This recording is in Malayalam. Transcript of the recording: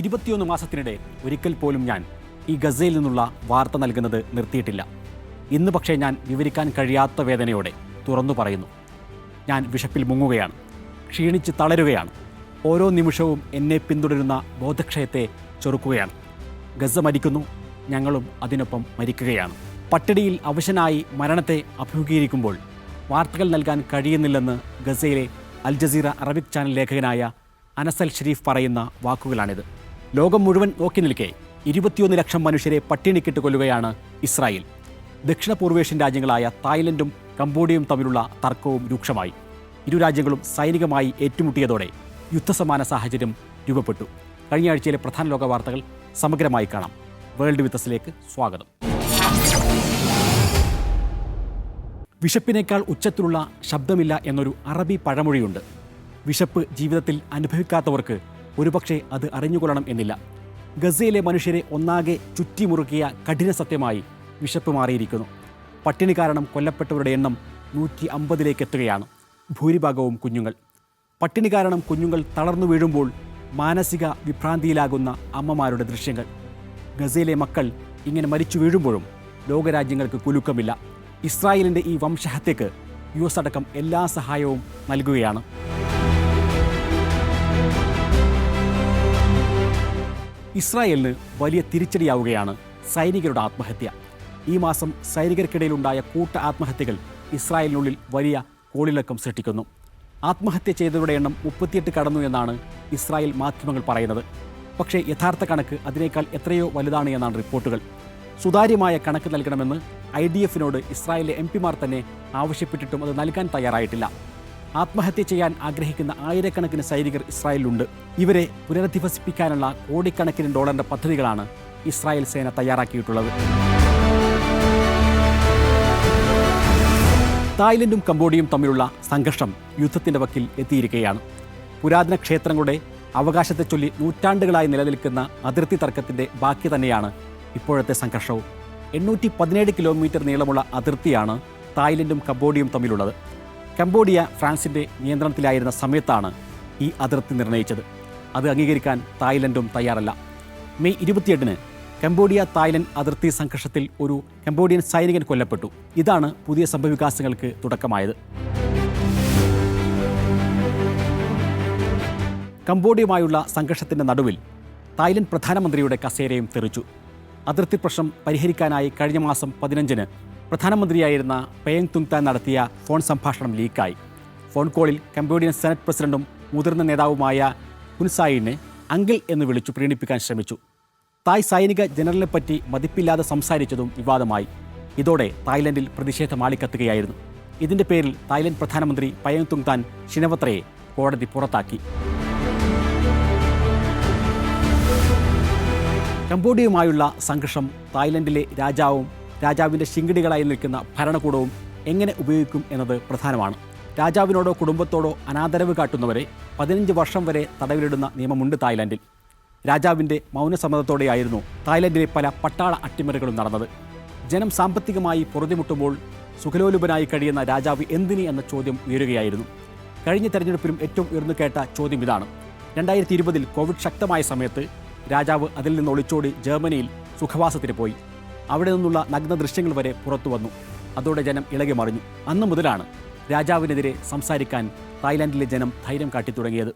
21 മാസത്തിനിടെ ഒരിക്കൽ പോലും ഞാൻ ഈ ഗസയിൽ നിന്നുള്ള വാർത്ത നൽകുന്നത് നിർത്തിയിട്ടില്ല. ഇന്ന് പക്ഷേ ഞാൻ വിവരിക്കാൻ കഴിയാത്ത വേദനയോടെ തുറന്നു പറയുന്നു. ഞാൻ വിശപ്പിൽ മുങ്ങുകയാണ്, ക്ഷീണിച്ച് തളരുകയാണ്. ഓരോ നിമിഷവും എന്നെ പിന്തുടരുന്ന ബോധക്ഷയത്തെ ചെറുക്കുകയാണ്. ഗസ മരിക്കുന്നു, ഞങ്ങളും അതിനൊപ്പം മരിക്കുകയാണ്. പട്ടിണിയിൽ അവശനായി മരണത്തെ അഭിമുഖീകരിക്കുമ്പോൾ വാർത്തകൾ നൽകാൻ കഴിയുന്നില്ലെന്ന് ഗസയിലെ അൽ ജസീറ അറബിക് ചാനൽ ലേഖകനായ അനസ് അൽ ഷരീഫ് പറയുന്ന വാക്കുകളാണിത്. ലോകം മുഴുവൻ നോക്കി നിൽക്കെ 21 ലക്ഷം മനുഷ്യരെ പട്ടിണിക്കിട്ട് കൊല്ലുകയാണ് ഇസ്രായേൽ. ദക്ഷിണ പൂർവേഷ്യൻ രാജ്യങ്ങളായ തായ്ലൻഡും കംബോഡിയയും തമ്മിലുള്ള തർക്കവും രൂക്ഷമായി. ഇരു രാജ്യങ്ങളും സൈനികമായി ഏറ്റുമുട്ടിയതോടെ യുദ്ധസമാന സാഹചര്യം രൂപപ്പെട്ടു. കഴിഞ്ഞ ആഴ്ചയിലെ പ്രധാന ലോക വാർത്തകൾ സമഗ്രമായി കാണാം. വേൾഡ് വിത്തസിലേക്ക് സ്വാഗതം. വിശപ്പിനേക്കാൾ ഉച്ചത്തിലുള്ള ശബ്ദമില്ല എന്നൊരു അറബി പഴമൊഴിയുണ്ട്. വിശപ്പ് ജീവിതത്തിൽ അനുഭവിക്കാത്തവർക്ക് ഒരുപക്ഷെ അത് അറിഞ്ഞുകൊള്ളണം എന്നില്ല. ഗസയിലെ മനുഷ്യരെ ഒന്നാകെ ചുറ്റിമുറുക്കിയ കഠിന സത്യമായി വിശപ്പ് മാറിയിരിക്കുന്നു. പട്ടിണി കാരണം കൊല്ലപ്പെട്ടവരുടെ എണ്ണം 150 എത്തുകയാണ്. ഭൂരിഭാഗവും കുഞ്ഞുങ്ങൾ. പട്ടിണി കാരണം കുഞ്ഞുങ്ങൾ തളർന്നു വീഴുമ്പോൾ മാനസിക വിഭ്രാന്തിയിലാകുന്ന അമ്മമാരുടെ ദൃശ്യങ്ങൾ. ഗസയിലെ മക്കൾ ഇങ്ങനെ മരിച്ചു വീഴുമ്പോഴും ലോകരാജ്യങ്ങൾക്ക് കുലുക്കമില്ല. ഇസ്രായേലിൻ്റെ ഈ വംശഹത്യക്ക് US അടക്കം എല്ലാ സഹായവും നൽകുകയാണ്. ഇസ്രായേലിന് വലിയ തിരിച്ചടിയാവുകയാണ് സൈനികരുടെ ആത്മഹത്യ. ഈ മാസം സൈനികർക്കിടയിലുണ്ടായ കൂട്ട ആത്മഹത്യകൾ ഇസ്രായേലിനുള്ളിൽ വലിയ കോളിളക്കം സൃഷ്ടിക്കുന്നു. ആത്മഹത്യ ചെയ്തവരുടെ എണ്ണം 38 കടന്നു എന്നാണ് ഇസ്രായേൽ മാധ്യമങ്ങൾ പറയുന്നത്. പക്ഷേ യഥാർത്ഥ കണക്ക് അതിനേക്കാൾ എത്രയോ വലുതാണ് എന്നാണ് റിപ്പോർട്ടുകൾ. സുതാര്യമായ കണക്ക് നൽകണമെന്ന് IDF-നോട് ഇസ്രായേലിലെ MP-മാർ തന്നെ ആവശ്യപ്പെട്ടിട്ടും അത് നൽകാൻ തയ്യാറായിട്ടില്ല. ആത്മഹത്യ ചെയ്യാൻ ആഗ്രഹിക്കുന്ന ആയിരക്കണക്കിന് സൈനികർ ഇസ്രായേലിലുണ്ട്. ഇവരെ പുനരധിവസിപ്പിക്കാനുള്ള കോടിക്കണക്കിന് ഡോളറിന്റെ പദ്ധതികളാണ് ഇസ്രായേൽ സേന തയ്യാറാക്കിയിട്ടുള്ളത്. തായ്ലൻഡും കംബോഡിയയും തമ്മിലുള്ള സംഘർഷം യുദ്ധത്തിന്റെ വക്കിൽ എത്തിയിരിക്കുകയാണ്. പുരാതന ക്ഷേത്രങ്ങളുടെ അവകാശത്തെ ചൊല്ലി നൂറ്റാണ്ടുകളായി നിലനിൽക്കുന്ന അതിർത്തി തർക്കത്തിന്റെ ബാക്കി തന്നെയാണ് ഇപ്പോഴത്തെ സംഘർഷവും. 817 കിലോമീറ്റർ നീളമുള്ള അതിർത്തിയാണ് തായ്ലൻഡും കംബോഡിയയും തമ്മിലുള്ളത്. കംബോഡിയ ഫ്രാൻസിന്റെ നിയന്ത്രണത്തിലായിരുന്ന സമയത്താണ് ഈ അതിർത്തി നിർണയിച്ചത്. അത് അംഗീകരിക്കാൻ തായ്ലൻഡും തയ്യാറല്ല. മെയ് 28-ന് കംബോഡിയ തായ്ലൻഡ് അതിർത്തി സംഘർഷത്തിൽ ഒരു കംബോഡിയൻ സൈനികൻ കൊല്ലപ്പെട്ടു. ഇതാണ് പുതിയ സംഭവവികാസങ്ങൾക്ക് തുടക്കമായത്. കംബോഡിയയുമായുള്ള സംഘർഷത്തിന്റെ നടുവിൽ തായ്ലൻഡ് പ്രധാനമന്ത്രിയുടെ കസേരയും തെറിച്ചു. അതിർത്തി പ്രശ്നം പരിഹരിക്കാനായി കഴിഞ്ഞ മാസം 15-ന് പ്രധാനമന്ത്രിയായിരുന്ന പെയങ് തുങ്താൻ നടത്തിയ ഫോൺ സംഭാഷണം ലീക്കായി. ഫോൺ കോളിൽ കംബോഡിയൻ സെനറ്റ് പ്രസിഡന്റും മുതിർന്ന നേതാവുമായ ഹുൻസായിനെ അങ്കിൾ എന്ന് വിളിച്ചു പ്രീണിപ്പിക്കാൻ ശ്രമിച്ചു. തായ് സൈനിക ജനറലിനെപ്പറ്റി മതിപ്പില്ലാതെ സംസാരിച്ചതും വിവാദമായി. ഇതോടെ തായ്ലൻഡിൽ പ്രതിഷേധം ആളിക്കത്തുകയായിരുന്നു. ഇതിന്റെ പേരിൽ തായ്ലൻഡ് പ്രധാനമന്ത്രി പെയങ് തുങ്താൻ ഷിനവത്രയെ കോടതി പുറത്താക്കി. കംബോഡിയയുമായുള്ള സംഘർഷം തായ്ലൻഡിലെ രാജാവിൻ്റെ ശിങ്കിടികളായി നിൽക്കുന്ന ഭരണകൂടവും എങ്ങനെ ഉപയോഗിക്കും എന്നത് പ്രധാനമാണ്. രാജാവിനോടോ കുടുംബത്തോടോ അനാദരവ് കാട്ടുന്നവരെ 15 വർഷം വരെ തടവിലിടുന്ന നിയമമുണ്ട് തായ്ലൻഡിൽ. രാജാവിൻ്റെ മൗനസമ്മതത്തോടെയായിരുന്നു തായ്ലൻഡിലെ പല പട്ടാള അട്ടിമറികളും നടന്നത്. ജനം സാമ്പത്തികമായി പൊറുതിമുട്ടുമ്പോൾ സുഖലോലുപനായി കഴിയുന്ന രാജാവ് എന്തിന് എന്ന ചോദ്യം ഉയരുകയായിരുന്നു. കഴിഞ്ഞ തെരഞ്ഞെടുപ്പിലും ഏറ്റവും ഉയർന്നു കേട്ട ചോദ്യം ഇതാണ്. 2020-ൽ കോവിഡ് ശക്തമായ സമയത്ത് രാജാവ് അതിൽ നിന്ന് ഒളിച്ചോടി ജർമ്മനിയിൽ സുഖവാസത്തിന് പോയി. അവിടെ നിന്നുള്ള നഗ്ന ദൃശ്യങ്ങൾ വരെ പുറത്തു വന്നു. അതോടെ ജനം ഇളകി മറിഞ്ഞു. അന്നു മുതലാണ് രാജാവിനെതിരെ സംസാരിക്കാൻ തായ്ലൻഡിലെ ജനം ധൈര്യം കാട്ടിത്തുടങ്ങിയത്.